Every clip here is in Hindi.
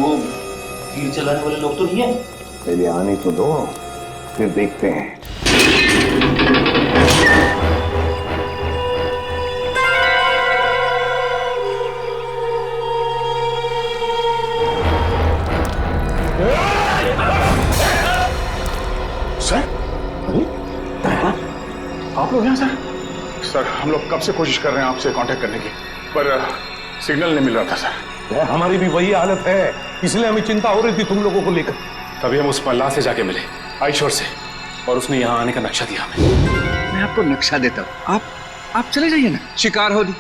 वो तीर चलाने वाले लोग तो नहीं है? पहले आने तो दो, फिर देखते हैं। सर, अरे आप लोग हैं सर? सर हम लोग कब से कोशिश कर रहे हैं आपसे कांटेक्ट करने की, पर सिग्नल नहीं मिल रहा था सर। हमारी भी वही हालत है, इसलिए हमें चिंता हो रही थी तुम लोगों को लेकर। तभी हम उस मल्लाह से जाके मिले आईशोर से, और उसने यहाँ आने का नक्शा दिया हमें। मैं आपको नक्शा देता हूँ, आप चले जाइए ना, शिकार हो दी।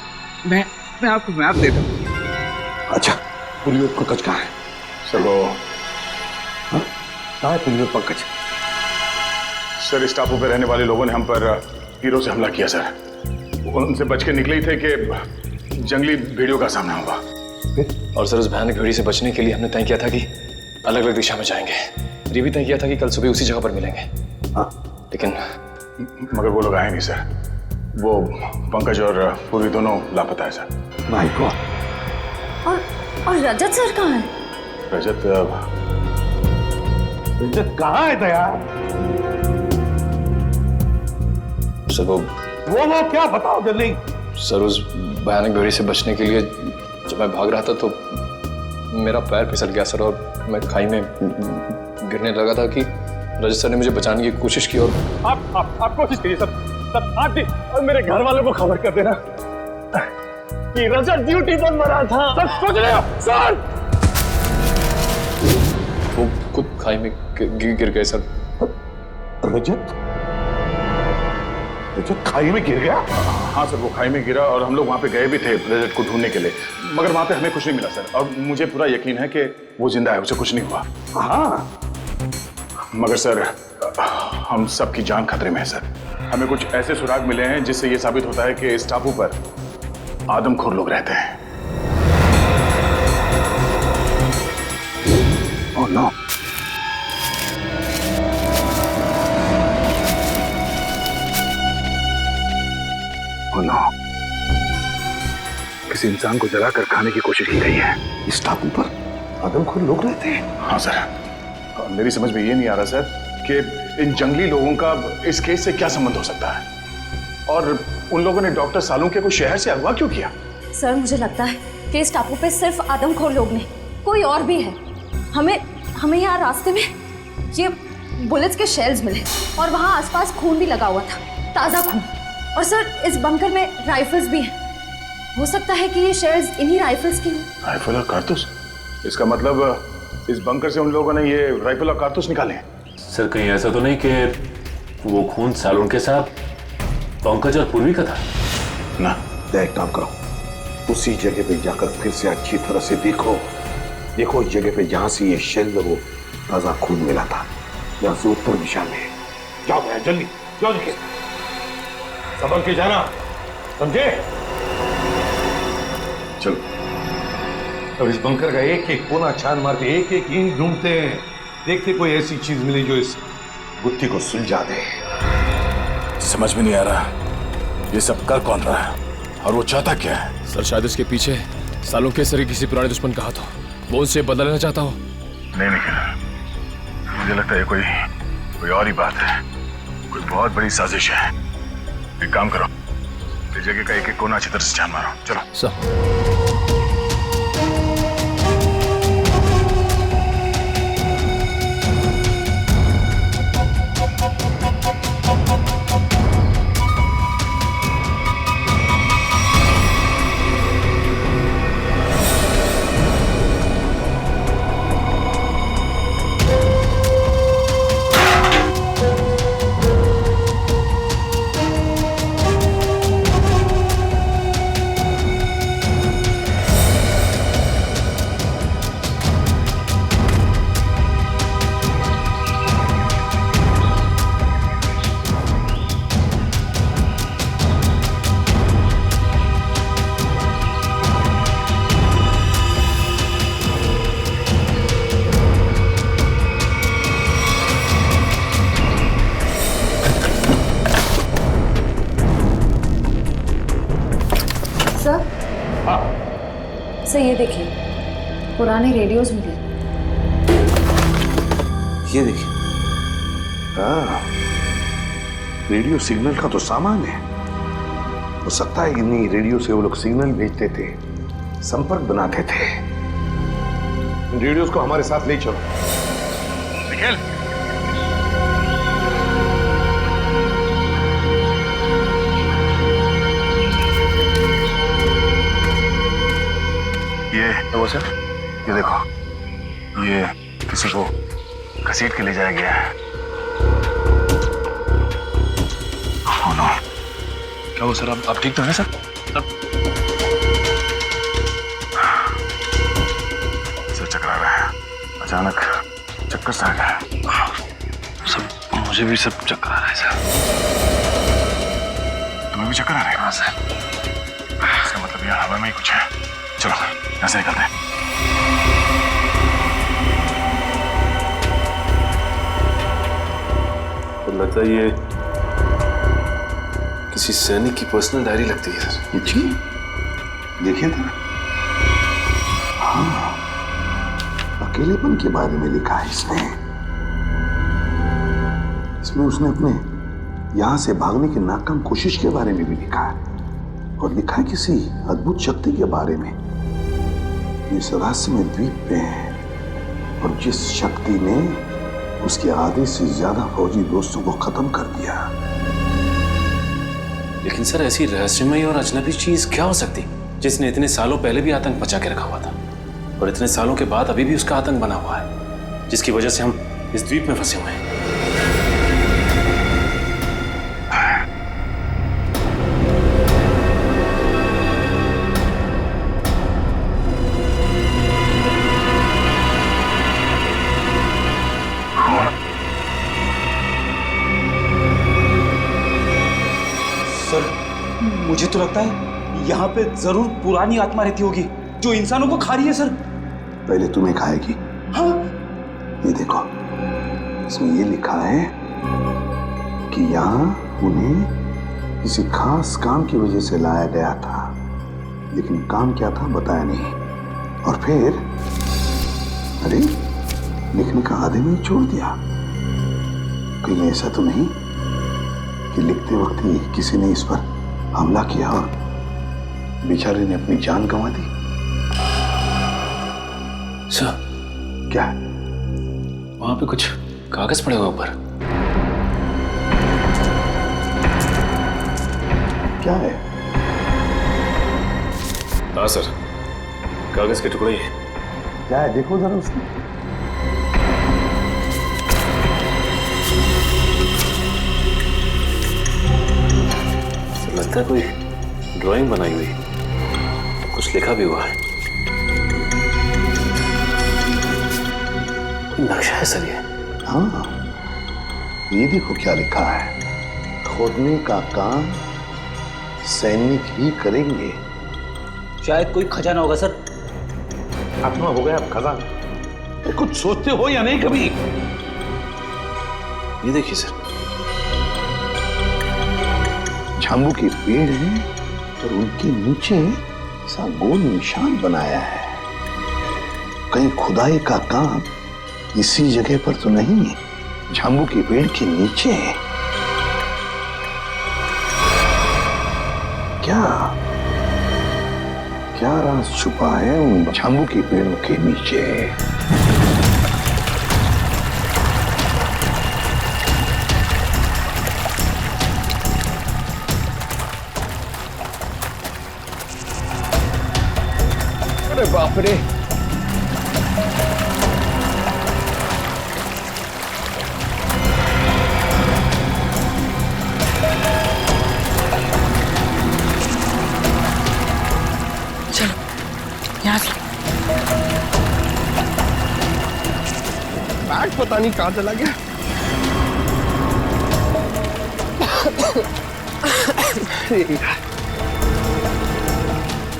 मैं आपको मैप देता हूँ। अच्छा, पुलिस पंकज कहाँ है? सर वो कहाँ है पुलिस पंकज? सर इस टापू पे रहने वाले लोगों ने हम पर तीरों से हमला किया सर। उनसे बच के निकले ही थे कि जंगली भेड़ियों का सामना हुआ। और सर उस भयानक भेड़ी से बचने के लिए हमने तय किया था कि अलग अलग दिशा में जाएंगे। ये भी तय किया था कि कल सुबह उसी जगह पर मिलेंगे। हाँ। लेकिन मगर वो लोग आए नहीं सर। वो पंकज और पूर्वी दोनों लापता है सर। My God. और रजत सर कहाँ है? रजत कहाँ है दया? सर वो क्या बताओ जल्दी। सर उस भयानक भेड़ी से बचने के लिए जब मैं भाग रहा था तो मेरा पैर फिसल गया सर, और मैं खाई में गिरने लगा था कि रजत सर ने मुझे बचाने की कोशिश की। और आप कोशिश कीजिए सर। सर आप भी और मेरे घर वालों को खबर कर देना कि रजत ड्यूटी पर मरा था। सर सोच रहे हो सर? वो खुद खाई में गिर गए सर। रजत खाई में गिर गया? हाँ सर, वो खाई में गिरा और हम लोग वहाँ पे गए भी थे रजत को ढूंढने के लिए, मगर वहाँ पे हमें कुछ नहीं मिला सर। और मुझे पूरा यकीन है कि वो जिंदा है, उसे कुछ नहीं हुआ। हाँ, मगर सर हम सबकी जान खतरे में है सर। हमें कुछ ऐसे सुराग मिले हैं जिससे ये साबित होता है कि इस टापू पर आदमखोर लोग रहते हैं। Oh no. किसी इंसान को जलाकर खाने की कोशिश की गई है। इस टापू पर आदमखोर लोग रहते हैं? हाँ सर, मेरी समझ में ये नहीं आ रहा सर कि इन जंगली लोगों का इस केस से क्या संबंध हो सकता है, और उन लोगों ने डॉक्टर सालुंके को शहर से अगवा क्यों किया? सर मुझे लगता है कि इस टापू पे सिर्फ आदमखोर लोग नहीं, कोई और भी है। हमें यहाँ रास्ते में ये बुलेट्स के शेल्स मिले और वहाँ आसपास खून भी लगा हुआ था, ताज़ा खून। और सर इस बंकर में राइफल्स भी हैं। हो सकता है कि ये शेल्स इन्हीं राइफल्स की हो। राइफल और कारतूस? इसका मतलब इस बंकर से उन लोगों ने ये राइफल और कारतूस निकाले हैं। सर कहीं ऐसा तो नहीं कि वो खून सालुंके के साथ पंकज और पूर्वी का था? ना। एक काम करो, उसी जगह पे जाकर फिर से अच्छी तरह से देखो उस जगह पे जहां से ये शेल वो ताजा खून मिला था, यहाँ से उत्तर दिशा में। जाओ भैया, जल्दी जाओ, देखिए संभल के जाना, समझे? चलो। अब इस बंकर का एक एक कोना छान मारते, एक एक ईंट ढूंढते हैं, देखते कोई ऐसी चीज मिली जो इस गुत्थी को सुलझा दे। समझ में नहीं आ रहा ये सब कर कौन रहा है और वो चाहता क्या है? सर शायद इसके पीछे सालुंके सर किसी पुराने दुश्मन का हाथ हो, वो उनसे बदला लेना चाहता हो। नहीं निखिल, मुझे लगता है कोई और ही बात है, कोई बहुत बड़ी साजिश है। एक काम करो, इस जगह का एक एक कोना अच्छी तरह से छान मारो। चलो सर। सर ये देखिए, पुराने रेडियोज मिले, ये देखिए। हाँ, रेडियो सिग्नल का तो सामान है। हो सकता है इन्हीं रेडियो से वो लोग सिग्नल भेजते थे, संपर्क बनाते थे। रेडियोस को हमारे साथ ले चलो। निखिल, ये वो सर, ये देखो, ये किसी को घसीट के ले जाया गया है। Oh no. क्या वो सर, आप ठीक तो हैं सर? सर चक्कर आ रहा है, अचानक चक्कर सा आ गया। सब मुझे भी सब चक्कर आ रहा है सर। तुम्हें भी चक्कर आ रहा है? हाँ सर। इसका मतलब यहाँ हवा में ही कुछ है। चलो यहाँ से निकलते हैं। तो लगता है ये किसी सैनिक की पर्सनल डायरी लगती है सर। जी, देखिए था। हाँ, अकेलेपन के बारे में लिखा है इसमें उसने अपने यहां से भागने की नाकाम कोशिश के बारे में भी लिखा है, और लिखा है किसी अद्भुत शक्ति के बारे में इस रहस्यमय द्वीप पे है, और जिस शक्ति ने उसके आधे से ज्यादा फौजी दोस्तों को खत्म कर दिया। लेकिन सर, ऐसी रहस्यमय और अजनबी चीज क्या हो सकती जिसने इतने सालों पहले भी आतंक बचा के रखा हुआ था, और इतने सालों के बाद अभी भी उसका आतंक बना हुआ है, जिसकी वजह से हम इस द्वीप में फंसे हुए हैं। मुझे तो लगता है यहाँ पे जरूर पुरानी आत्मा रहती होगी जो इंसानों को खा रही है सर। पहले तुम्हें खाएगी। हाँ? ये देखो, इसमें ये लिखा है कि यहाँ उन्हें किसी खास काम की वजह से लाया गया था, लेकिन काम क्या था बताया नहीं। और फिर अरे, लिखने का आधे में ही छोड़ दिया। कहीं ऐसा तो नहीं कि लिखते वक्त ही किसी ने इस पर हमला किया और बेचारे ने अपनी जान गंवा दी? सर, क्या? वहां पे कुछ कागज पड़े हुए ऊपर। क्या है? हाँ सर, कागज के टुकड़े ही। क्या है? देखो जरा उसको। लगता है कोई ड्राइंग बनाई हुई, कुछ लिखा भी हुआ है। नक्शा है सर ये। हाँ, ये देखो क्या लिखा है। खोदने का काम सैनिक ही करेंगे। शायद कोई खजाना होगा सर। आत्मा हो गया अब खजाना। कुछ सोचते हो या नहीं कभी? ये देखिए सर, झांबू के पेड़ हैं और उनके नीचे सा गोल निशान बनाया है। कहीं खुदाई का काम इसी जगह पर तो नहीं है, झांबू के पेड़ के नीचे है। क्या क्या राज छुपा है उन झांबू के पेड़ों के नीचे? अरे बाप रे, चलो यहाँ से। बैग पता नहीं कहाँ चला गया।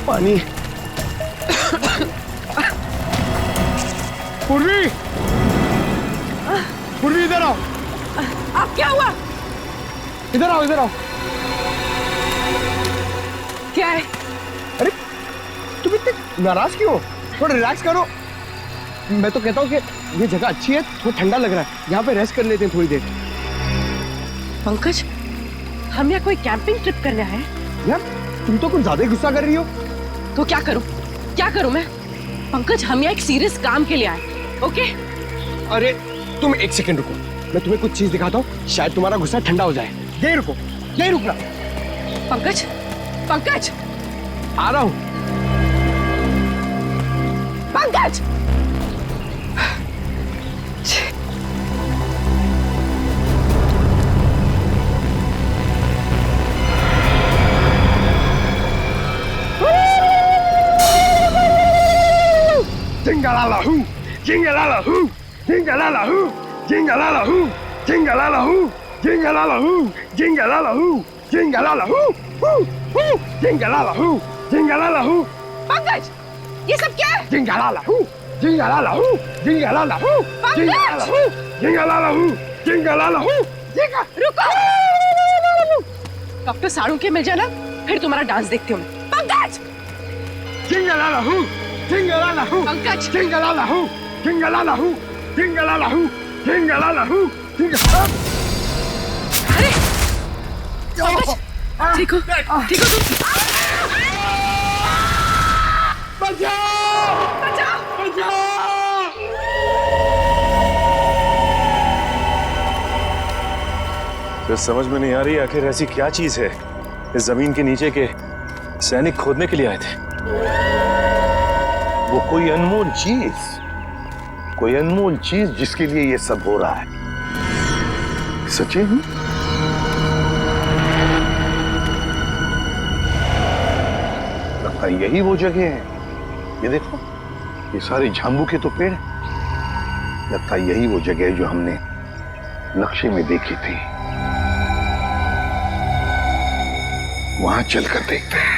पानी। पूर्वी, पूर्वी इधर आओ। अब क्या हुआ? इधर आओ, इधर आओ। क्या है? अरे तुम इतने नाराज क्यों हो? थोड़ा रिलैक्स करो। मैं तो कहता हूँ कि ये जगह अच्छी है, थोड़ा ठंडा लग रहा है, यहाँ पे रेस्ट कर लेते हैं थोड़ी देर। पंकज, हम यहाँ कोई कैंपिंग ट्रिप करने आए हैं? यार तुम तो कुछ ज्यादा ही गुस्सा कर रही हो। तो क्या करूं? क्या करूं मैं? पंकज, हम यहाँ एक सीरियस काम के लिए आए, ओके? अरे तुम एक सेकंड रुको, मैं तुम्हें कुछ चीज दिखाता हूँ, शायद तुम्हारा गुस्सा ठंडा हो जाए। यही रुको, यही रुकना। पंकज, पंकज, आ रहा हूँ। Pankaj! Jingalala-hoo, jingalala-hoo, jingalala-hoo, jingalala-hoo, jingalala-hoo, jingalala-hoo, jingalala-hoo, jingalala-hoo, hoo, hoo, jingalala-hoo, jingalala-hoo, Pankaj, ये सब क्या है? jingalala-hoo, jingalala-hoo, jingalala-hoo, jingalala-hoo, jingalala-hoo, jingalala-hoo, रुको! डॉक्टर साड़ू के मिल जाना, फिर तुम्हारा डांस देखती हूँ मैं। Pankaj! jingalala-hoo, jingalala-hoo, Pankaj! jingalala-hoo, jingalala-hoo, jingalala-hoo, jingalala-hoo, jingalala-hoo. अरे! पंकज! ठीक हो तुम? तो समझ में नहीं आ रही आखिर ऐसी क्या चीज है इस जमीन के नीचे के सैनिक खोदने के लिए आए थे। वो कोई अनमोल चीज जिसके लिए ये सब हो रहा है। सचिन, लगता है यही वो जगह है। ये देखो, ये सारे झांबू के तो पेड़ हैं। लगता है यही वो जगह है जो हमने नक्शे में देखी थी। वहां चलकर देखते हैं।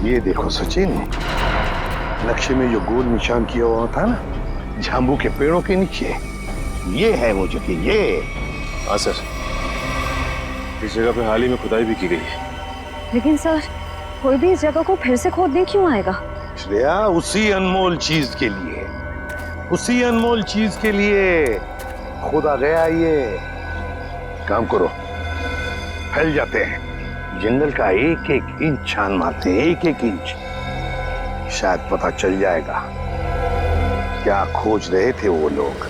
ये देखो सचिन, नक्शे में जो गोल निशान किया हुआ था ना झांबू के पेड़ों के नीचे, ये है वो जगह। ये हाँ सर, इस जगह पे हाल ही में खुदाई भी की गई है। लेकिन सर, कोई भी इस जगह को फिर से खोदने क्यों आएगा? श्रेया, उसी अनमोल चीज के लिए खुदा गया। ये काम करो, फैल जाते हैं, जंगल का एक एक इंच छान मारते हैं, एक एक इंच। शायद पता चल जाएगा क्या खोज रहे थे वो लोग।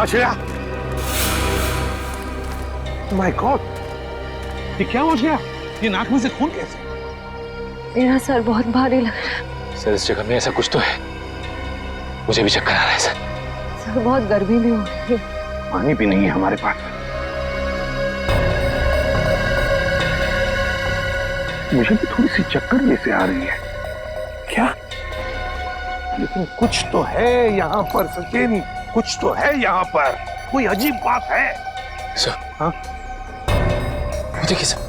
श्रेया, माय गॉड, ये क्या हो गया? ये नाक में से खून कैसे? मेरा सर बहुत भारी लग रहा है। सर, इस जगह में ऐसा कुछ तो है, मुझे भी चक्कर आ रहा है सर। सर, बहुत गर्मी भी हो रही है। पानी भी नहीं है हमारे पास। मुझे भी थोड़ी सी चक्कर जैसे आ रही है। क्या? लेकिन कुछ तो है यहाँ पर सचिन, कुछ तो है यहाँ पर। कोई अजीब बात है। सर, हाँ, वो देखिए सर।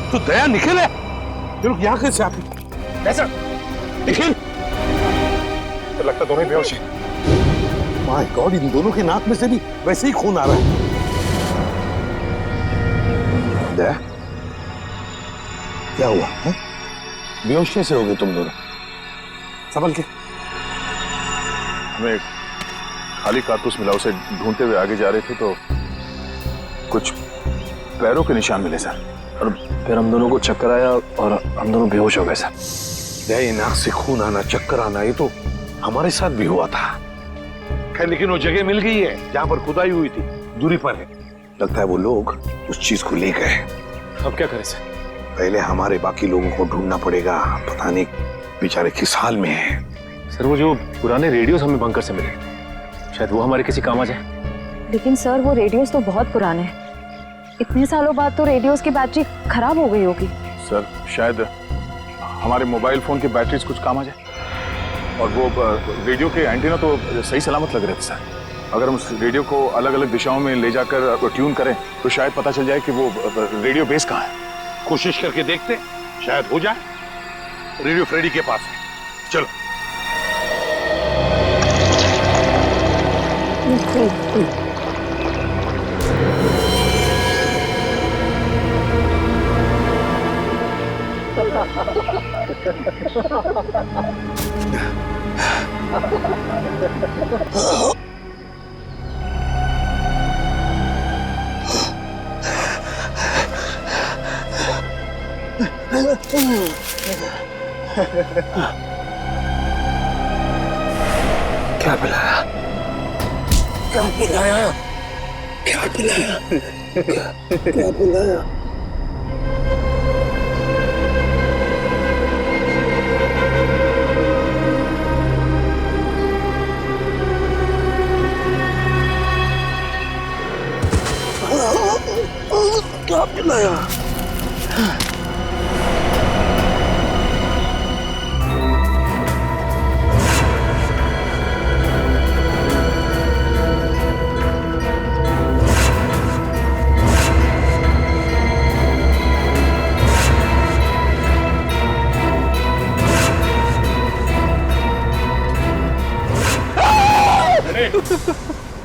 तो दया निखिल है। ये लोग यहाँ कैसे आते? कैसा निखिल, तो लगता दोनों ही बेहोश हैं। माय गॉड, इन दोनों के नाक में से भी वैसे ही खून आ रहा है। दया, क्या हुआ है? बेहोश कैसे हो गए तुम दोनों? संभल के। हमें एक खाली कारतूस मिला, उसे ढूंढते हुए आगे जा रहे थे तो कुछ पैरों के निशान मिले सर, और फिर हम दोनों को चक्कर आया और हम दोनों बेहोश हो गए सर। दया, नाक से खून आना, चक्कर आना, ये तो हमारे साथ भी हुआ था। खैर, लेकिन वो जगह मिल गई है जहां पर खुदाई हुई थी, दूरी पर है। लगता है वो लोग उस चीज को ले गए। अब क्या करें सर? पहले हमारे बाकी लोगों को ढूंढना पड़ेगा। पता नहीं बेचारे किस हाल में हैं। सर, वो जो पुराने रेडियोस हमें बंकर से मिले, शायद वो हमारे किसी काम आ जाए। लेकिन सर वो रेडियोस तो बहुत पुराने हैं। इतने सालों बाद तो रेडियोस की बैटरी खराब हो गई होगी। सर शायद हमारे मोबाइल फोन की बैटरीज कुछ काम आ जाए। और वो रेडियो के एंटीना तो सही सलामत लग रहे थे सर। अगर हम उस रेडियो को अलग अलग दिशाओं में ले जाकर ट्यून करें तो शायद पता चल जाए कि वो रेडियो बेस कहाँ है। कोशिश करके देखते, शायद हो जाए। रेडियो फ्रेडी के पास है, चलो। क्या पिलाया? क्या पिलाया? क्या पिलाया? क्या पिलाया? क्या पिलाया?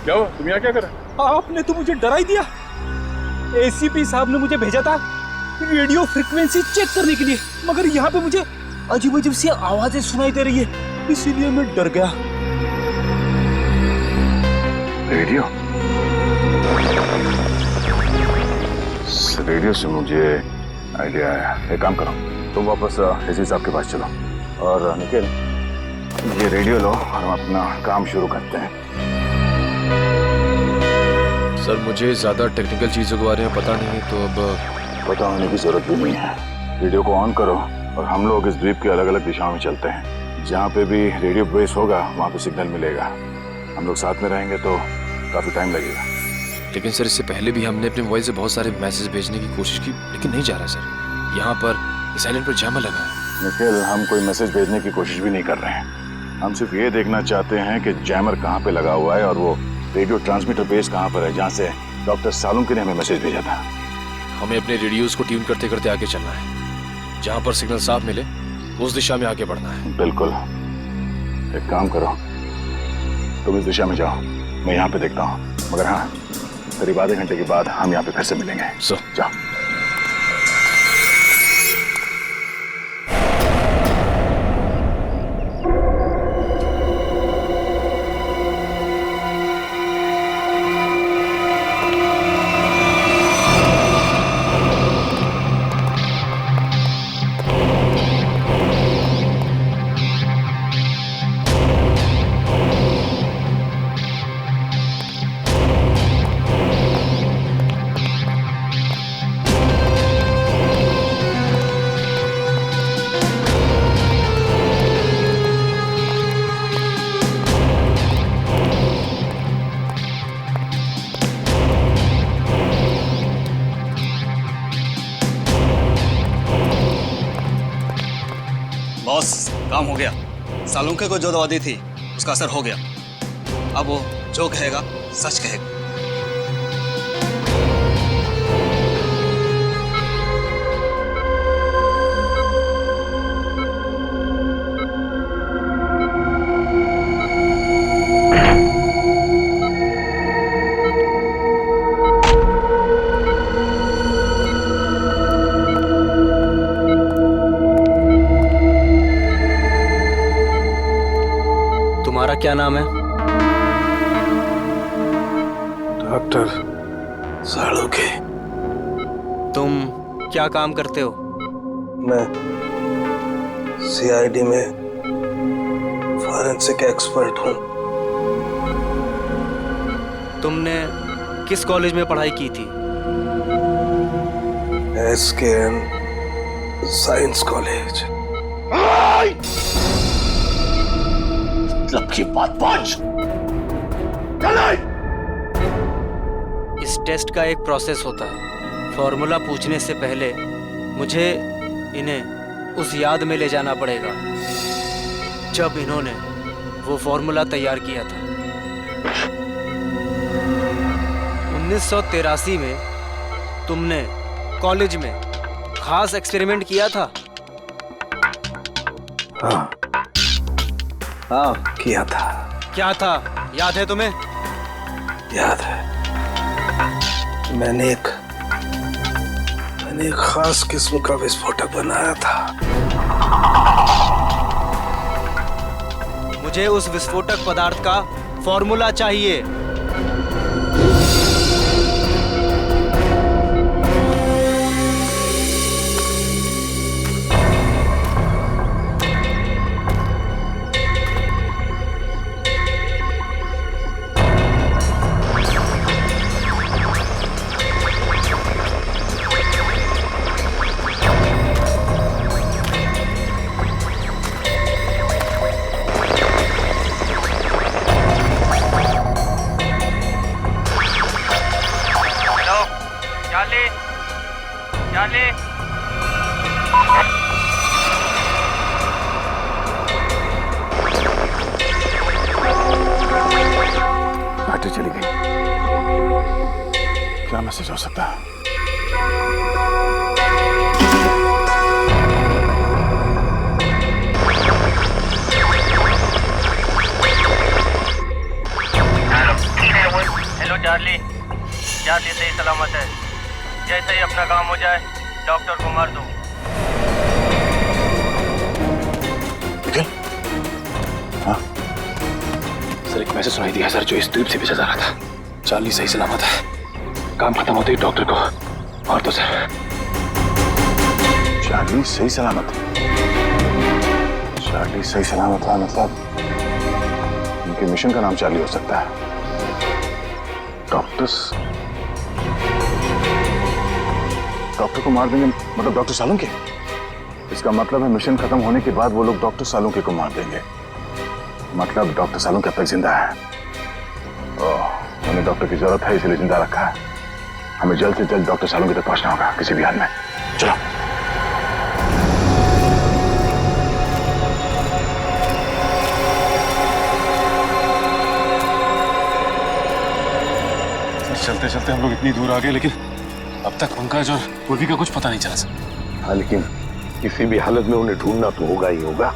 क्या हुआ? तुम यहाँ क्या कर रहे हो? आपने तो मुझे डरा ही दिया। एसीपी साहब ने मुझे भेजा था रेडियो फ्रीक्वेंसी चेक करने के लिए, मगर यहाँ पे मुझे अजीब अजीब सी आवाजें सुनाई दे रही है, इसीलिए मैं डर गया। रेडियो? इस रेडियो से मुझे आइडिया आया। एक काम करो, तुम वापस एसीपी साहब के पास चलो और निखिल ये रेडियो लो और हम अपना काम शुरू करते हैं। सर मुझे ज्यादा टेक्निकल चीजों के बारे में पता नहीं है, तो अब पता होने की जरूरत भी नहीं है। रेडियो को ऑन करो और हम लोग इस द्वीप के अलग अलग दिशाओं में चलते हैं। जहाँ पे भी रेडियो बेस होगा वहाँ पे सिग्नल मिलेगा। हम लोग साथ में रहेंगे तो काफी टाइम लगेगा। लेकिन सर इससे पहले भी हमने अपने मोबाइल से बहुत सारे मैसेज भेजने की कोशिश की, लेकिन नहीं जा रहा सर। यहाँ पर साइलेंट पर जैमर लगा है। निखिल, हम कोई मैसेज भेजने की कोशिश भी नहीं कर रहे हैं। हम सिर्फ ये देखना चाहते हैं कि जैमर कहाँ पे लगा हुआ है और वो रेडियो ट्रांसमीटर बेस कहाँ पर है जहाँ से डॉक्टर सालुंके ने हमें मैसेज भेजा था। हमें अपने रेडियोस को ट्यून करते करते आगे चलना है। जहाँ पर सिग्नल साफ मिले उस दिशा में आगे बढ़ना है। बिल्कुल। एक काम करो, तुम इस दिशा में जाओ, मैं यहाँ पे देखता हूँ। मगर हाँ, करीब आधे घंटे के बाद हम यहाँ पे फिर से मिलेंगे। जाओ। बॉस, काम हो गया। सालुंखे को जो दवा दी थी उसका असर हो गया। अब वो जो कहेगा सच कहेगा। तुम्हारा क्या नाम है? डॉक्टर सालुंखे। तुम क्या काम करते हो? मैं सीआईडी में फॉरेंसिक एक्सपर्ट हूँ। तुमने किस कॉलेज में पढ़ाई की थी? SKN science college. मतलब की बात पहुंच। इस टेस्ट का एक प्रोसेस होता है। फॉर्मूला पूछने से पहले मुझे इन्हें उस याद में ले जाना पड़ेगा जब इन्होंने वो फॉर्मूला तैयार किया था। 1983 में तुमने कॉलेज में खास एक्सपेरिमेंट किया था। हाँ किया था। क्या था, याद है तुम्हें? याद है। मैंने एक खास किस्म का विस्फोटक बनाया था। मुझे उस विस्फोटक पदार्थ का फॉर्मूला चाहिए। बैटरी चली गई। क्या मैसेज हो सकता है? Hello Charlie. चार्ली सही सलामत है। जैसे ही अपना काम हो जाए डॉक्टर को मार दो। हाँ सर, एक मैसेज सुनाई दिया सर, जो इस द्वीप से भेजा जा रहा था। चार्ली सही सलामत है। काम खत्म होते ही डॉक्टर को मार दो सर। चार्ली सही सलामत है? चार्ली सही सलामत है मतलब उनके मिशन का नाम चार्ली हो सकता है। डॉक्टर को मार देंगे मतलब डॉक्टर सालुंखे? इसका मतलब है मिशन खत्म होने के बाद वो लोग डॉक्टर सालुंखे को मार देंगे। मतलब डॉक्टर सालुंखे अब तक जिंदा है। हमें डॉक्टर की जरूरत है, इसलिए जिंदा रखा है। हमें जल्द से जल्द डॉक्टर सालुंखे तक पहुंचना होगा किसी भी हाल में। चलो। चलते चलते हम लोग इतनी दूर आ गए, लेकिन अब तक पंकज और पूर्वी का कुछ पता नहीं चला सर। हाँ, लेकिन किसी भी हालत में उन्हें ढूंढना तो होगा ही होगा।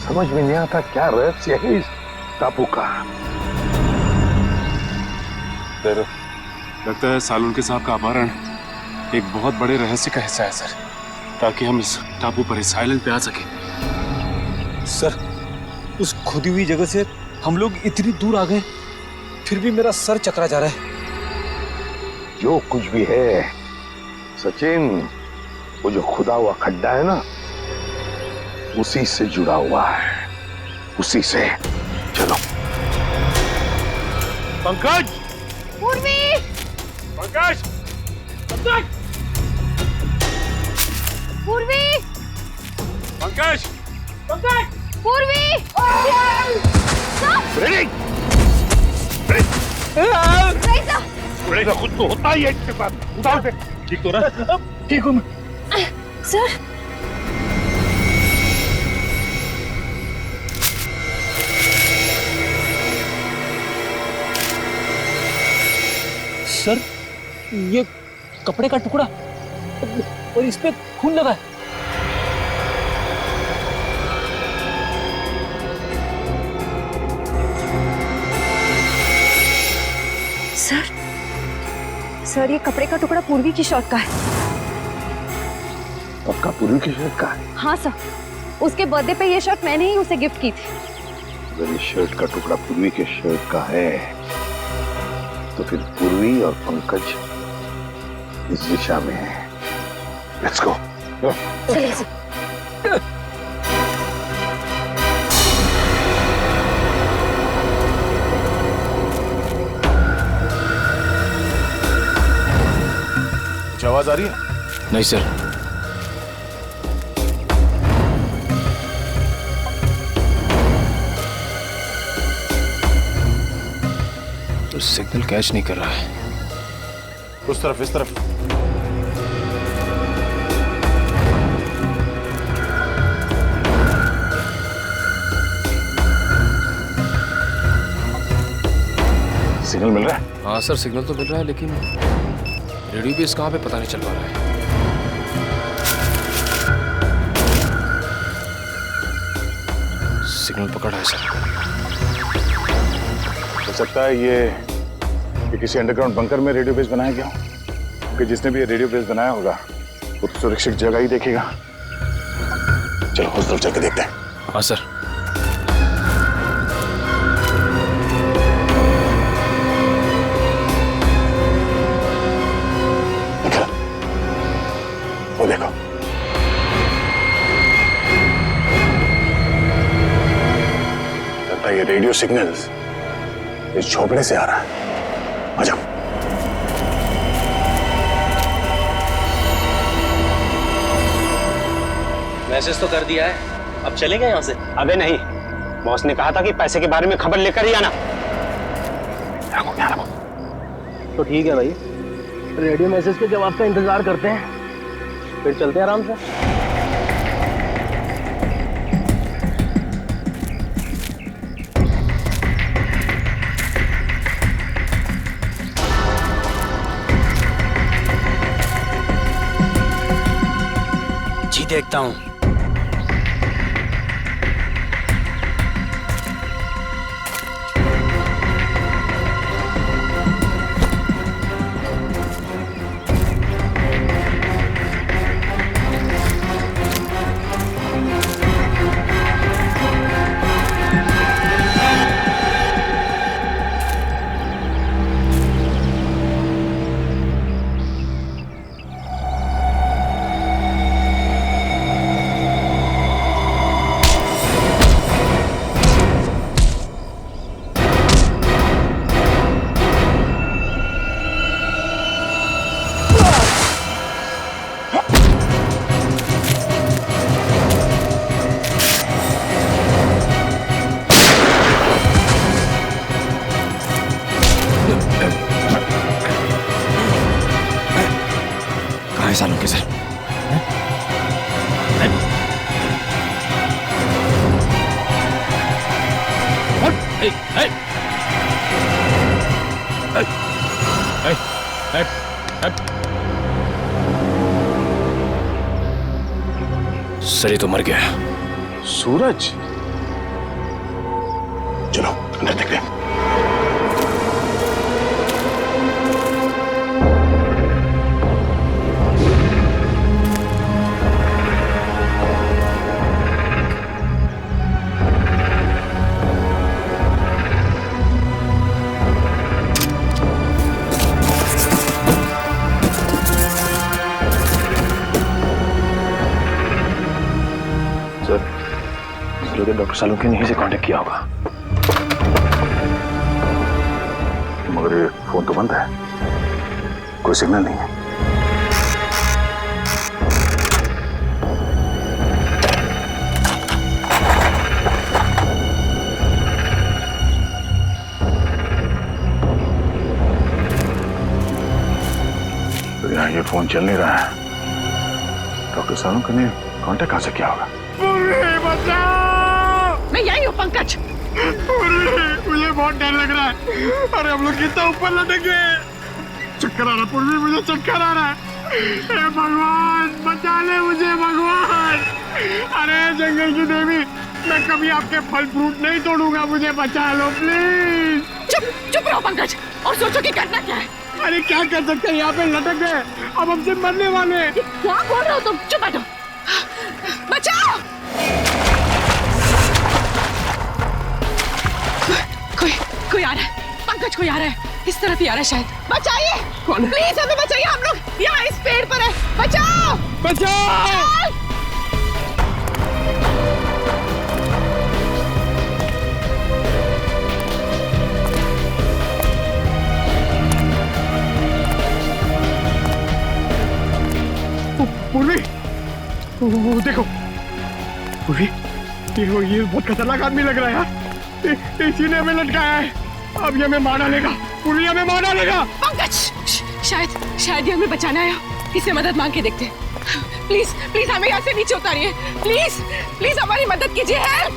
समझ में नहीं आता क्या रहस्य है इस टापू का। सर, लगता है सालुंखे साहब का अपहरण एक बहुत बड़े रहस्य का हिस्सा है सर, ताकि हम इस टापू पर, इस आइलैंड पे आ सके। सर, उस खुदी हुई जगह से हम लोग इतनी दूर आ गए, फिर भी मेरा सर चकरा जा रहा है। जो कुछ भी है सचिन, वो जो खुदा हुआ खड्डा है ना, उसी से जुड़ा हुआ है, उसी से। चलो। पंकज! पूर्वी! पंकज! पंकज! पूर्वी! पंकज! पंकज! पूर्वी! रेजा खुद तो होता ही है इसके साथ। उठाओ से। ठीक तो रहा? ठीक हूँ मैं। सर, सर, ये कपड़े का टुकड़ा और इस पे खून लगा है। सर, ये कपड़े का टुकड़ा पूर्वी की शर्ट का है। पक्का पूर्वी की शर्ट का है? हाँ सर, उसके बर्थडे पे ये शर्ट मैंने ही उसे गिफ्ट की थी। अगर ये शर्ट का टुकड़ा पूर्वी के शर्ट का है तो फिर पूर्वी और पंकज इस दिशा में है। Let's go. चलिए सर। कुछ आवाज आ रही है? नहीं सर। तो सिग्नल कैच नहीं कर रहा है। उस तरफ, इस तरफ। सिग्नल मिल रहा है? हाँ सर, सिग्नल तो मिल रहा है, लेकिन रेडियो बेस कहाँ पे पता नहीं चल पा रहा है। सिग्नल पकड़ा है सर। हो सकता है ये किसी अंडरग्राउंड बंकर में रेडियो बेस बनाया गया हो, क्योंकि जिसने भी ये रेडियो बेस बनाया होगा वो तो सुरक्षित जगह ही देखेगा। चलो उस तरफ चल के देखते हैं। हाँ सर। वो देखो, लगता है ये रेडियो सिग्नल्स इस झोपड़े से आ रहा है। आ जाओ। मैसेज तो कर दिया है, अब चलेंगे यहाँ से? अबे नहीं, बॉस ने कहा था कि पैसे के बारे में खबर लेकर ही आना। तो ठीक है भाई, रेडियो मैसेज के जवाब का इंतजार करते हैं, फिर चलते हैं आराम से। जी देखता हूं। सालों के सर। सर ये तो मर गया। सूरज, चलो अंदर देखते हैं। डॉक्टर सालुंके ने यहीं से कांटेक्ट किया होगा, मगर ये फोन तो बंद है, कोई सिग्नल नहीं है। तो यहाँ ये फोन चल नहीं रहा है, डॉक्टर सालुंके ने कांटेक्ट कहाँ से किया होगा? मैं यही हूँ पंकज। मुझे बहुत डर लग रहा है। अरे हम लोग कितना ऊपर लटक गए। चक्कर आ रहा पूर्वी, मुझे चक्कर आ रहा है। हे भगवान बचा ले मुझे भगवान। अरे जंगल की देवी, मैं कभी आपके फल फ्रूट नहीं तोड़ूंगा, मुझे बचा लो प्लीज। चुप रहो पंकज और सोचो कि करना क्या है। अरे क्या कर सकते हैं, यहाँ पे लटक गए, अब हमसे मरने वाले हैं। क्या बोल रहे हो तुम? चुप बैठो। बचाओ। कोई आ रहा है पंकज, कोई आ रहा है, इस तरफ ही आ रहा है शायद। बचाइए, प्लीज हमें बचाइए, हम लोग यहाँ इस पेड़ पर है। बचाओ बचाओ। पूर्वी, वो देखो पूर्वी, ये बहुत खतरनाक आदमी लग रहा है यार। इसी ने हमें लटकाया है, अब ये हमें मार डालेगा। पूर्वी हमें मार डालेगा। पंकज शायद ये हमें बचाना आया, इससे मदद मांग के देखते। प्लीज प्लीज हमें यहाँ से नीचे उतारिए, प्लीज प्लीज हमारी मदद कीजिए। Help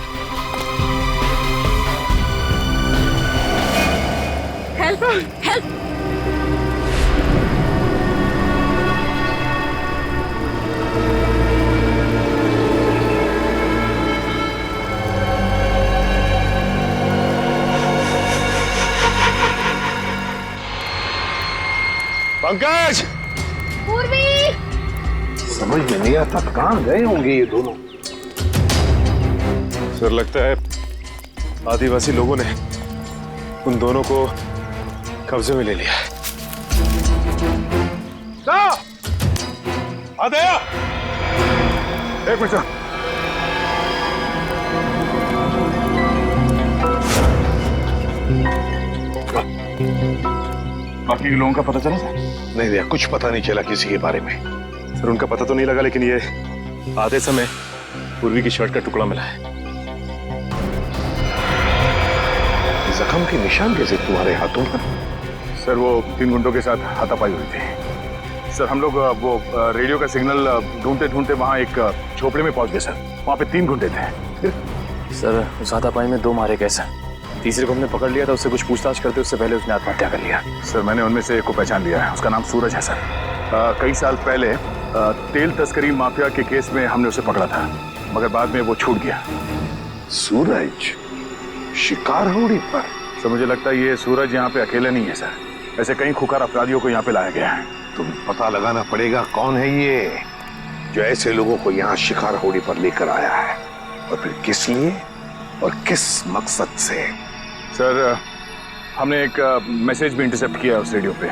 help help. पंकज, पूर्वी, समझ में नहीं आता कहाँ गए होंगे ये दोनों। सर लगता है आदिवासी लोगों ने उन दोनों को कब्जे में ले लिया है। आदया, एक मिनट। बाकी के लोगों का पता चला सर? नहीं भैया, कुछ पता नहीं चला किसी के बारे में। सर उनका पता तो नहीं लगा, लेकिन ये आधे समय पूर्वी की शर्ट का टुकड़ा मिला है। जख्म के निशान कैसे तुम्हारे हाथों पर? सर वो 3 गुंडों के साथ हाथापाई हुई थी। सर हम लोग वो रेडियो का सिग्नल ढूंढते ढूंढते वहाँ एक झोपड़े में पहुंच गए सर। वहाँ पे 3 गुंडे थे। सर उस हाथापाई में 2 मारे गए सर। तीसरे को हमने पकड़ लिया था, उससे कुछ पूछताछ करते उससे पहले उसने आत्महत्या कर लिया। सर मैंने उनमें से एक को पहचान लिया है, उसका नाम सूरज है सर। कई साल पहले तेल तस्करी माफिया के केस में हमने उसे पकड़ा था, मगर बाद में वो छूट गया। सूरज शिकार होड़ी पर? सर मुझे लगता है ये सूरज यहाँ पे अकेले नहीं है सर, ऐसे कई खुकार अपराधियों को यहाँ पे लाया गया है। तुम पता लगाना पड़ेगा कौन है ये जो ऐसे लोगों को यहाँ शिकार होड़ी पर लेकर आया है, और फिर किस लिए और किस मकसद से। सर हमने एक मैसेज भी इंटरसेप्ट किया उस रेडियो पे,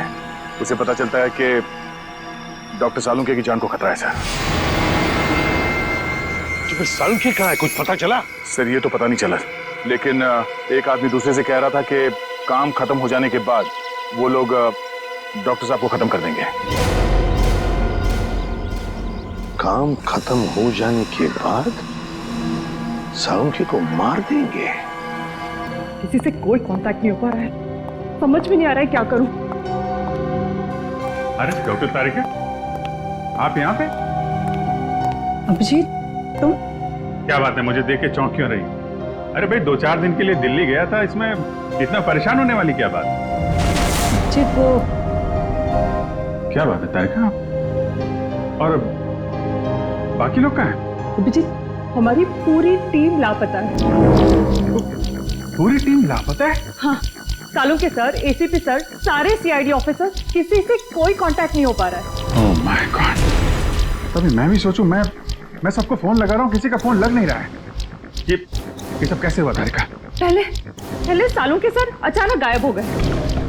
उसे पता चलता है कि डॉक्टर सालुंके की जान को खतरा है सर। तो फिर सालुंके कहाँ है, कुछ पता चला? सर ये तो पता नहीं चला, लेकिन एक आदमी दूसरे से कह रहा था कि काम खत्म हो जाने के बाद वो लोग डॉक्टर साहब को खत्म कर देंगे। काम खत्म हो जाने के बाद सालुंके को मार देंगे? किसी से कोई कांटेक्ट नहीं हो पा रहा है, समझ में नहीं आ रहा है क्या करूं। अरे डॉक्टर तारिका, आप यहाँ पे? अभिजीत तुम? क्या बात है, मुझे देख के चौंक क्यों रही? अरे भाई 2-4 दिन के लिए दिल्ली गया था, इसमें इतना परेशान होने वाली क्या बात? जी वो क्या बात है तारिका, और बाकी लोग कहाँ हैं? अभिजीत हमारी पूरी टीम लापता है। पूरी टीम लापता है? हाँ, सालुंके सर, एसीपी सर, सारे सीआईडी ऑफिसर, किसी से कोई कांटेक्ट नहीं हो पा रहा है। ओह माय गॉड, तभी मैं भी सोचूं, मैं सबको फोन लगा रहा हूँ, किसी का फोन लग नहीं रहा है। ये सब कैसे हुआ तारिका? पहले सालुंके सर अचानक गायब हो गए,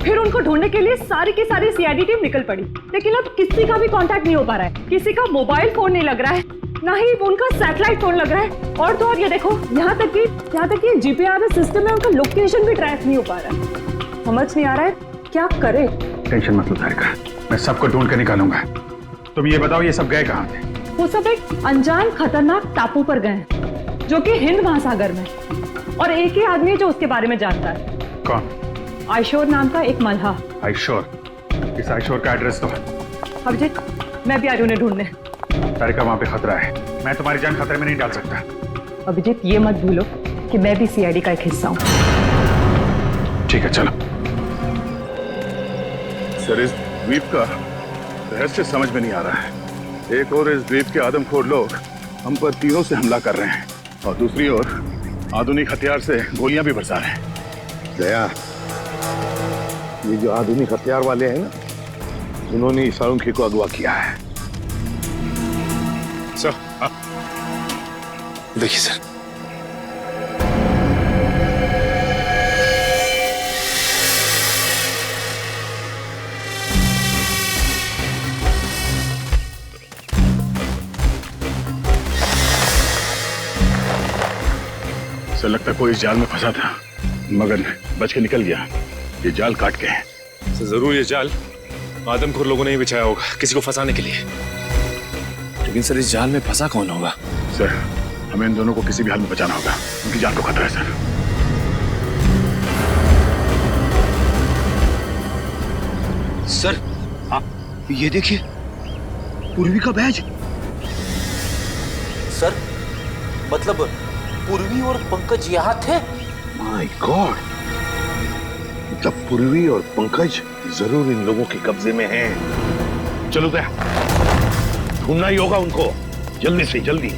फिर उनको ढूंढने के लिए सारी की सारी सीआईडी टीम निकल पड़ी, लेकिन अब किसी का भी कांटेक्ट नहीं हो पा रहा है। किसी का मोबाइल फोन नहीं लग रहा है, ना ही उनका सैटेलाइट फोन लग रहा है, और तो और ये देखो यहाँ तक कि जीपीआरएस सिस्टम में उनका लोकेशन भी ट्रैक नहीं हो पा रहा है। समझ नहीं आ रहा है क्या करे। टेंशन मत लो तारिका, मैं सबको ढूंढ कर निकालूंगा। तुम ये बताओ ये सब गए कहाँ थे? वो सब एक अनजान खतरनाक टापू पर गए जो कि हिंद महासागर में, और एक ही आदमी जो उसके बारे में जानता है। कौन? आयशोर नाम का एक मल्हा। आयशोर? इस आयशोर का एड्रेस दो। अभिजीत मैं भी आ रही हूँ उन्हें ढूंढने। तारिका वहां पे खतरा है, मैं तुम्हारी जान खतरे में नहीं डाल सकता। अभिजीत ये मत भूलो कि मैं भी सीआईडी का एक हिस्सा हूँ। ठीक है चलो। सर द्वीप का रहस्य समझ में नहीं आ रहा है। एक और इस द्वीप के आदमखोर लोग हम पर तीरों से हमला कर रहे हैं और दूसरी ओर आधुनिक हथियार से गोलियां भी बरसा रहे हैं। दया, ये जो आधुनिक हथियार वाले हैं ना, उन्होंने सालुंखे को अगवा किया है। सर, देखिए सर, सर लगता है कोई इस जाल में फंसा था मगर बच के निकल गया। ये जाल काट के है। सर जरूर ये जाल आदमखोर लोगों ने ही बिछाया होगा किसी को फंसाने के लिए। लेकिन सर इस जाल में फंसा कौन होगा? सर हमें इन दोनों को किसी भी हाल में बचाना होगा, उनकी जान को खतरा है सर। सर ये देखिए, पूर्वी का बैज। सर मतलब पूर्वी और पंकज यहाँ थे? माय गॉड, मतलब पूर्वी और पंकज जरूर इन लोगों के कब्जे में हैं। चलो दया, ढूंढना ही होगा उनको, जल्दी से जल्दी।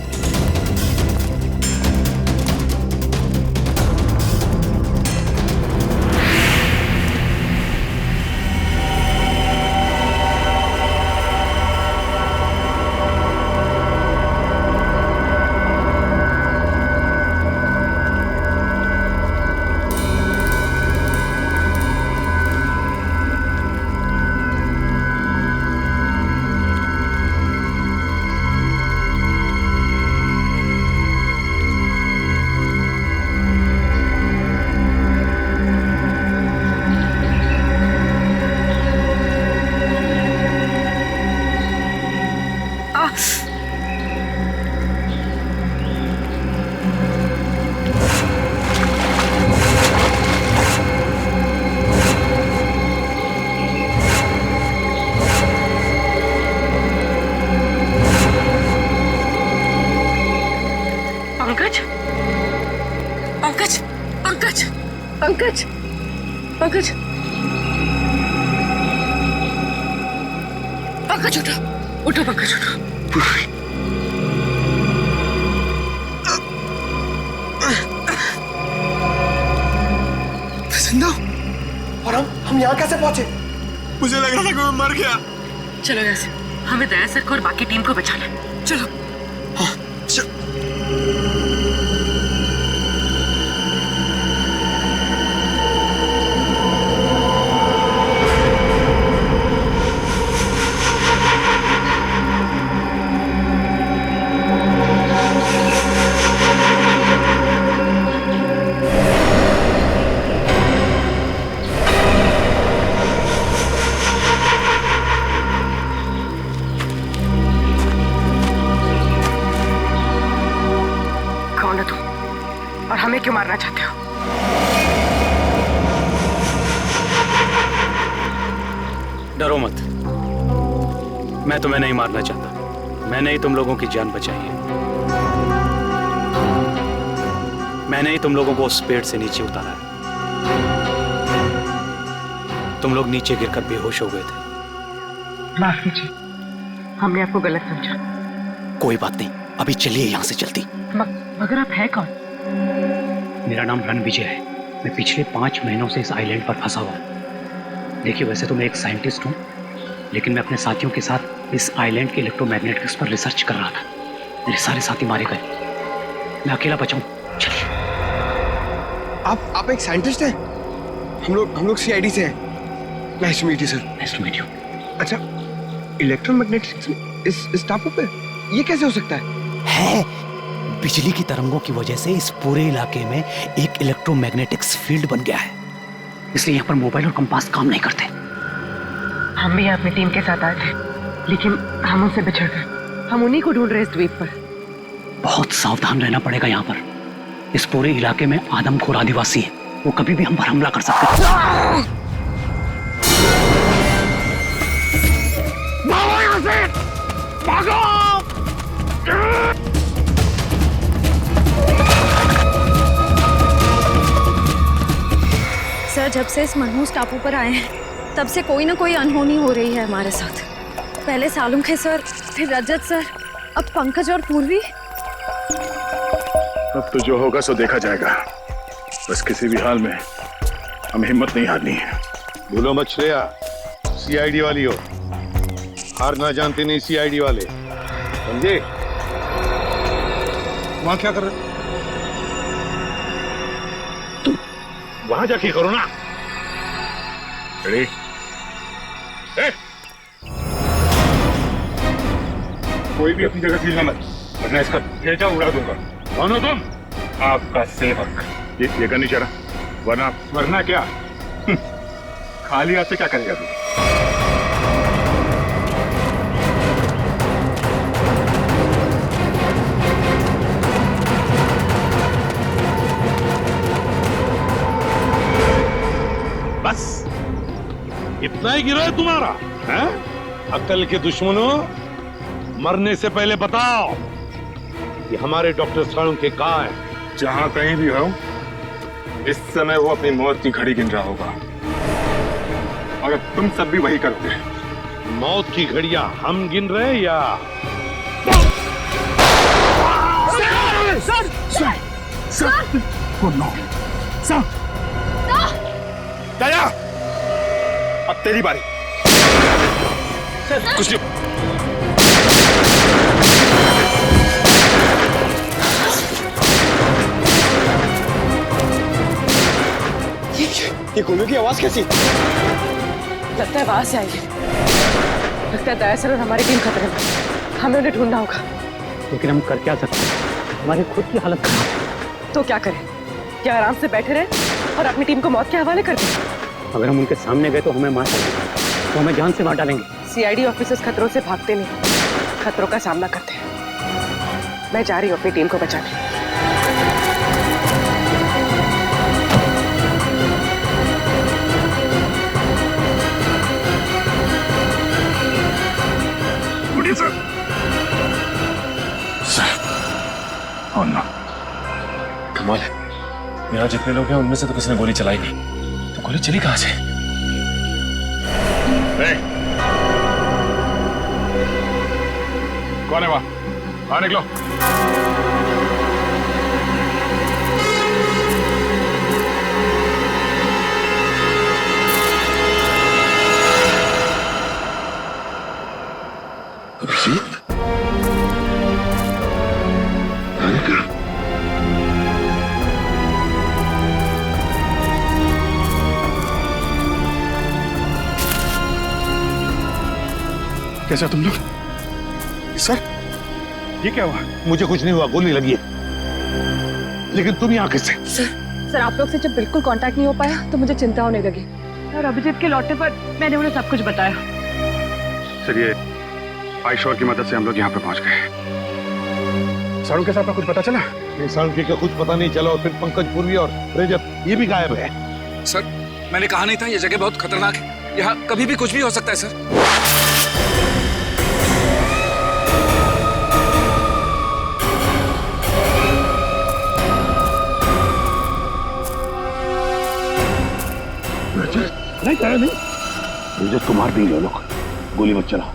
पंकज पंकज पंकज पंकज पंकज उठो उठो पंकज उठो। जिंदा? और हम यहाँ कैसे पहुंचे? मुझे लग रहा था कि मैं मर गया। चलो ऐसे, हमें दया सर को और बाकी टीम को बचाना है। चलो। हाँ, हमें क्यों मारना चाहते हो? डरो मत, मैं तुम्हें नहीं मारना चाहता। मैंने ही तुम लोगों की जान बचाई है। मैंने ही तुम लोगों को उस पेड़ से नीचे उतारा है। तुम लोग नीचे गिरकर बेहोश हो गए थे। माफ कीजिए, हमने आपको गलत समझा। कोई बात नहीं, अभी चलिए यहाँ से जल्दी। मगर आप है कौन? मेरा नाम रणविजय है। मैं पिछले 5 महीनों से इस आइलैंड पर फंसा हुआ हूँ। देखिए, वैसे तो मैं एक साइंटिस्ट हूँ, लेकिन मैं अपने साथियों के साथ इस आइलैंड के इलेक्ट्रोमैग्नेटिक्स पर रिसर्च कर रहा था। मेरे सारे साथी मारे गए, मैं अकेला बचा हूँ। चलिए। आप एक साइंटिस्ट हैं? हम लोग CID से हैं। Nice to meet you sir. Nice to meet you. अच्छा, इलेक्ट्रोमैग्नेटिक्स इस टापू पे ये कैसे हो सकता है? बिजली की तरंगों की वजह से इस पूरे इलाके में एक इलेक्ट्रोमैग्नेटिक्स फील्ड बन गया है, इसलिए यहाँ पर मोबाइल और कंपास काम नहीं करते। हम भी अपनी टीम के साथ आए थे, लेकिन हम उनसे बिछड़ गए। हम उन्हीं को ढूंढ रहे इस द्वीप पर। बहुत सावधान रहना पड़ेगा यहाँ पर। इस पूरे इलाके में आदमखोर आदिवासी है, वो कभी भी हम पर हमला कर सकते हैं। भागो यहाँ से! भागो! सर, जब से इस मनहूस टापू पर आए हैं, तब से कोई ना कोई अनहोनी हो रही है हमारे साथ। पहले सालुंखे सर, फिर रजत सर, अब पंकज और पूर्वी। अब तो जो होगा सो देखा जाएगा। बस किसी भी हाल में हमें हिम्मत नहीं हारनी है। भूलो मत श्रेया, सीआईडी वाली हो, हार ना जानते नहीं सीआईडी वाले, समझे? वहां क्या कर रहे? तुम वहां जाके करो ना। रेडी? कोई भी अपनी जगह से हिलना मत, वरना इसका भेजा उड़ा दूंगा। कौन हो तुम? आपका सेवक। ये करनी चाह रहा, वरना क्या? खाली हाथ से क्या करेगा तू? बस इतना ही गिरा है तुम्हारा, हैं? अक्ल के दुश्मनों, मरने से पहले बताओ कि हमारे डॉक्टर सालुंखे कहाँ है? जहां कहीं भी हो, इस समय वो अपनी मौत की घड़ी गिन रहा होगा। अगर तुम सब भी वही करते। मौत की घड़ियां हम गिन रहे या? सर! नो! सर! दया! अब तेरी बारी। कुछ नहीं। ये गोलियों की आवाज कैसी? लगता है वहां से आई है। लगता है दया सर और हमारी टीम खतरे में। हमें उन्हें ढूंढना होगा। लेकिन हम कर क्या सकते हैं? हमारी खुद की हालत खराब है। तो क्या करें? क्या आराम से बैठे रहे और अपनी टीम को मौत के हवाले कर दें? अगर हम उनके सामने गए तो हमें मार डालेंगे, तो हमें जान से मार डालेंगे। सीआईडी ऑफिसर्स खतरों से भागते नहीं, खतरों का सामना करते हैं। मैं जा रही हूँ अपनी टीम को बचाने। कमाल है, यहाँ जितने लोग हैं उनमें से तो किसी ने गोली चलाई नहीं, तो गोली चली कहाँ से? कौन है वहां? बाहर निकलो। अभिजीत? कैसा तुम लोग? सर, ये क्या हुआ? मुझे कुछ नहीं हुआ, गोली लगी है। लेकिन तुम यहाँ कैसे? सर आप लोग से जब बिल्कुल कांटेक्ट नहीं हो पाया तो मुझे चिंता होने लगी और अभिजीत के लौटने पर मैंने उन्हें सब कुछ बताया। सर, ये आयशोर की मदद से हम लोग यहाँ पे पहुंच गए। सालुंखे साहब का कुछ पता चला? नहीं, सालुंखे का कुछ पता नहीं चला। और फिर पंकज, पूर्वी और रजत ये भी गायब है। सर, मैंने कहा नहीं था ये जगह बहुत खतरनाक है, यहाँ कभी भी कुछ भी हो सकता है सर। नहीं कह रहे नहीं, मुझे तो मार देंगे लोग। गोली मत चलाओ।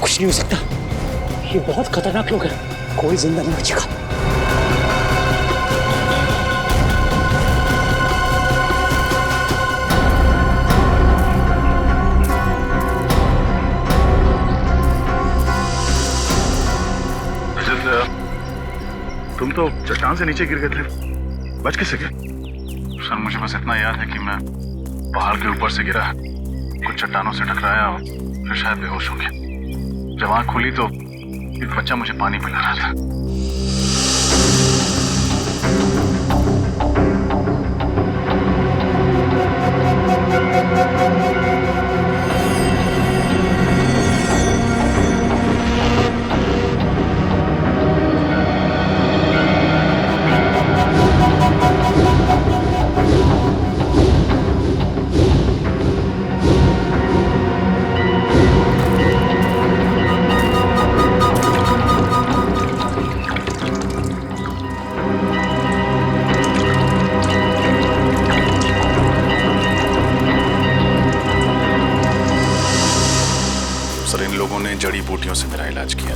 कुछ नहीं हो सकता, ये बहुत खतरनाक लोग हैं, कोई जिंदा नहीं बचेगा। तो चट्टान से नीचे गिर गए थे, बच कैसे गए? सर मुझे बस इतना याद है कि मैं पहाड़ के ऊपर से गिरा, कुछ चट्टानों से टकराया और फिर शायद बेहोश हो गया। जब आँख खुली तो एक बच्चा मुझे पानी पिला रहा था। जड़ी बूटियों से मेरा इलाज किया।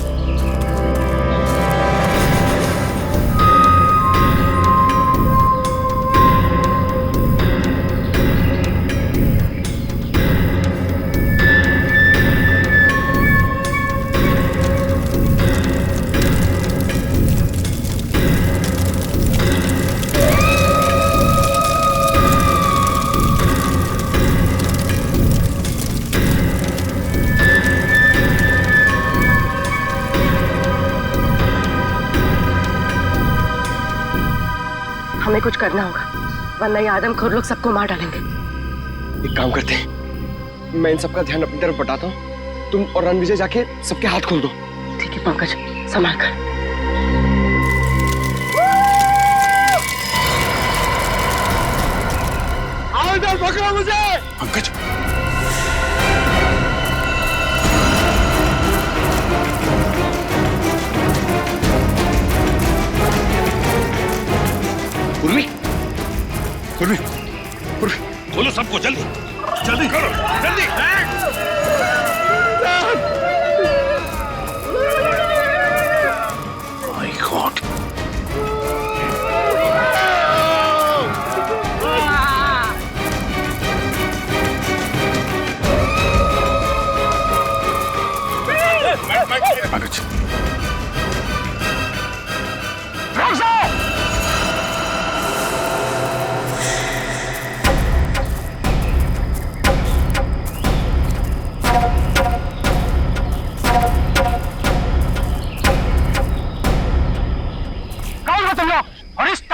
हमें कुछ करना होगा, वरना ये आदमखोर लोग सबको मार डालेंगे। एक काम करते हैं, मैं इन सबका ध्यान अपनी तरफ बटाता हूँ, तुम और रणविजय जाके सबके हाथ खोल दो। ठीक है पंकज, संभाल कर। आओ इधर, पकड़ो मुझे। पंकज पूर्वी, पूर्वी, पूर्वी, खोलो सबको, जल्दी जल्दी करो, जल्दी। माय गॉड, पंकज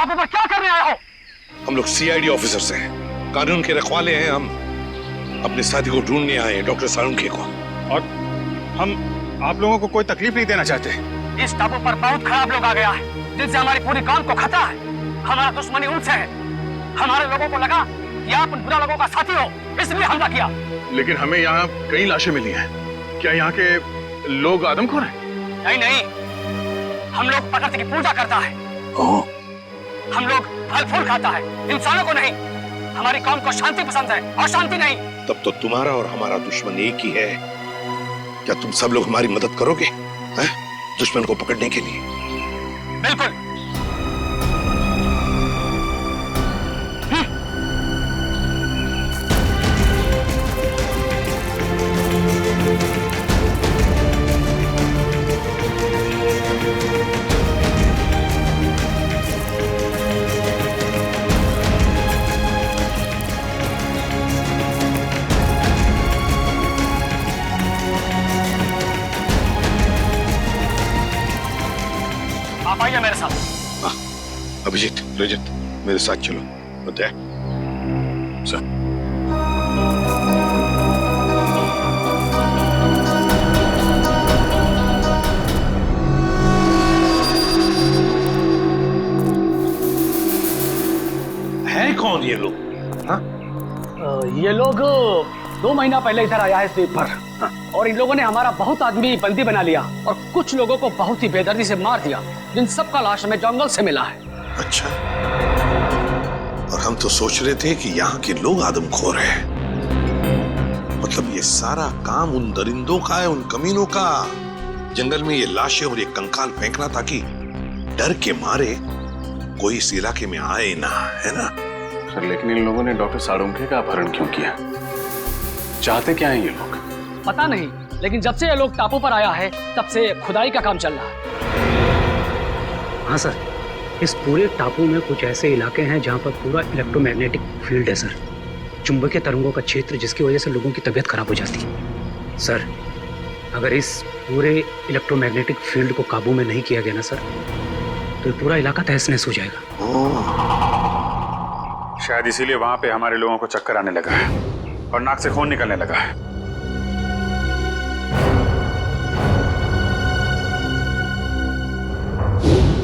पर क्या करने आए हो? हम लोग सीआईडी ऑफिसर्स हैं, कानून के रखवाले हैं। हम अपने साथी को ढूंढने आए हैं, डॉक्टर साळुंखे को। और हम आप लोगों को कोई तकलीफ नहीं देना चाहते। इस टापू पर बहुत खराब लोग आ गया है, जिनसे हमारी पूरी कौम को खतरा है। हमारा दुश्मनी उनसे है। हमारे लोगों को लगा कि आप उन बुरा लोगों का साथी हो, इसलिए हमला किया। लेकिन हमें यहाँ कई लाशें मिली हैं। क्या यहाँ के लोग आदमखोर हैं? नहीं नहीं, हम लोग प्रकृति की पूजा करता है। हम लोग फल फूल खाता है, इंसानों को नहीं। हमारी कौम को शांति पसंद है और शांति नहीं। तब तो तुम्हारा और हमारा दुश्मन एक ही है। क्या तुम सब लोग हमारी मदद करोगे दुश्मन को पकड़ने के लिए? बिल्कुल। आप आइए मेरे साथ। अभिजीत, रजत, मेरे साथ चलो। बताए सर। है कौन ये लोग? ये लोग 2 महीना पहले इधर आया है द्वीप पर, और इन लोगों ने हमारा बहुत आदमी बंदी बना लिया और कुछ लोगों को बहुत ही बेदर्दी से मार दिया, जिन सबका लाश हमें जंगल से मिला है। अच्छा, और हम तो सोच रहे थे कि यहाँ के लोग आदमखोर हैं। मतलब ये सारा काम उन दरिंदों का है, उन कमीनों का। जंगल में ये लाशें और ये कंकाल फेंकना ताकि डर के मारे कोई इस इलाके में आए ना, है ना? सर, लेकिन इन लोगों ने डॉक्टर साळुंखे का अपहरण क्यों किया? चाहते क्या हैं ये लोग? पता नहीं, लेकिन जब से ये लोग टापू पर आया है तब से खुदाई का काम चल रहा है। हाँ सर, इस पूरे टापू में कुछ ऐसे इलाके हैं जहाँ पर पूरा इलेक्ट्रोमैग्नेटिक फील्ड है सर, चुंबकीय तरंगों का क्षेत्र, जिसकी वजह से लोगों की तबीयत खराब हो जाती है। सर, अगर इस पूरे इलेक्ट्रोमैग्नेटिक फील्ड को काबू में नहीं किया गया ना सर, तो ये पूरा इलाका तहस-नहस हो जाएगा। शायद इसीलिए वहां पे हमारे लोगों को चक्कर आने लगा है और नाक से खून निकलने लगा है।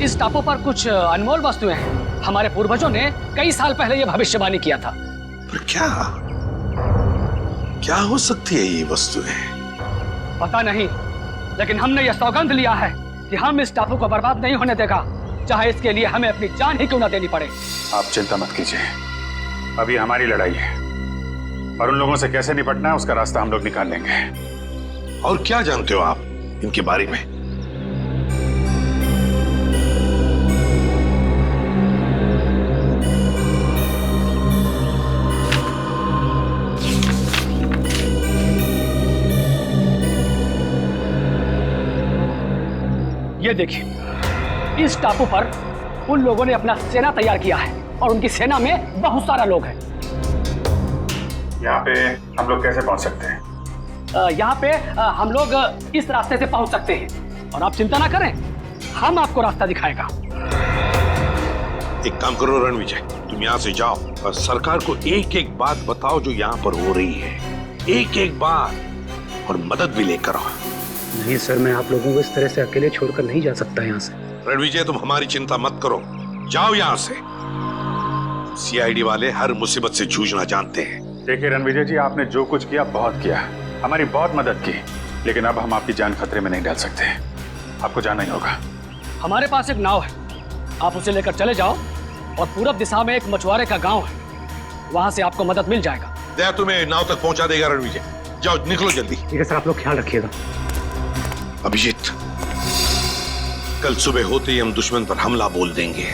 इस टापू पर कुछ अनमोल वस्तुएं हैं। हमारे पूर्वजों ने कई साल पहले यह भविष्यवाणी किया था। पर क्या हो सकती है ये वस्तुएं? पता नहीं, लेकिन हमने यह सौगंध लिया है कि हम इस टापू को बर्बाद नहीं होने देगा, चाहे इसके लिए हमें अपनी जान ही क्यों ना देनी पड़े। आप चिंता मत कीजिए, अभी हमारी लड़ाई है और उन लोगों से कैसे निपटना है उसका रास्ता हम लोग निकाल लेंगे। और क्या जानते हो आप इनके बारे में? ये देखिए, इस टापू पर उन लोगों ने अपना सेना तैयार किया है और उनकी सेना में बहुत सारा लोग हैं। यहाँ पे हम लोग कैसे पहुंच सकते हैं? यहाँ पे हम लोग इस रास्ते से पहुंच सकते हैं और आप चिंता ना करें, हम आपको रास्ता दिखाएगा। एक काम करो रणविजय, तुम यहाँ से जाओ और सरकार को एक एक बात बताओ जो यहाँ पर हो रही है, एक एक बात, और मदद भी लेकर आओ। नहीं सर, मैं आप लोगों को इस तरह से अकेले छोड़कर नहीं जा सकता यहाँ से। रणविजय, तुम हमारी चिंता मत करो, जाओ यहाँ से। सीआईडी वाले हर मुसीबत से जूझना जानते हैं। देखिए रणविजय जी, आपने जो कुछ किया बहुत किया, हमारी बहुत मदद की, लेकिन अब हम आपकी जान खतरे में नहीं डाल सकते। आपको जाना ही होगा। हमारे पास एक नाव है, आप उसे लेकर चले जाओ और पूरब दिशा में एक मछुआरे का गांव है, वहां से आपको मदद मिल जाएगा। दया तुम्हें नाव तक पहुंचा देगा रणविजय, जाओ निकलो जल्दी। ठीक है सर, आप लोग ख्याल रखिएगा। अभिजीत, कल सुबह होते ही हम दुश्मन पर हमला बोल देंगे।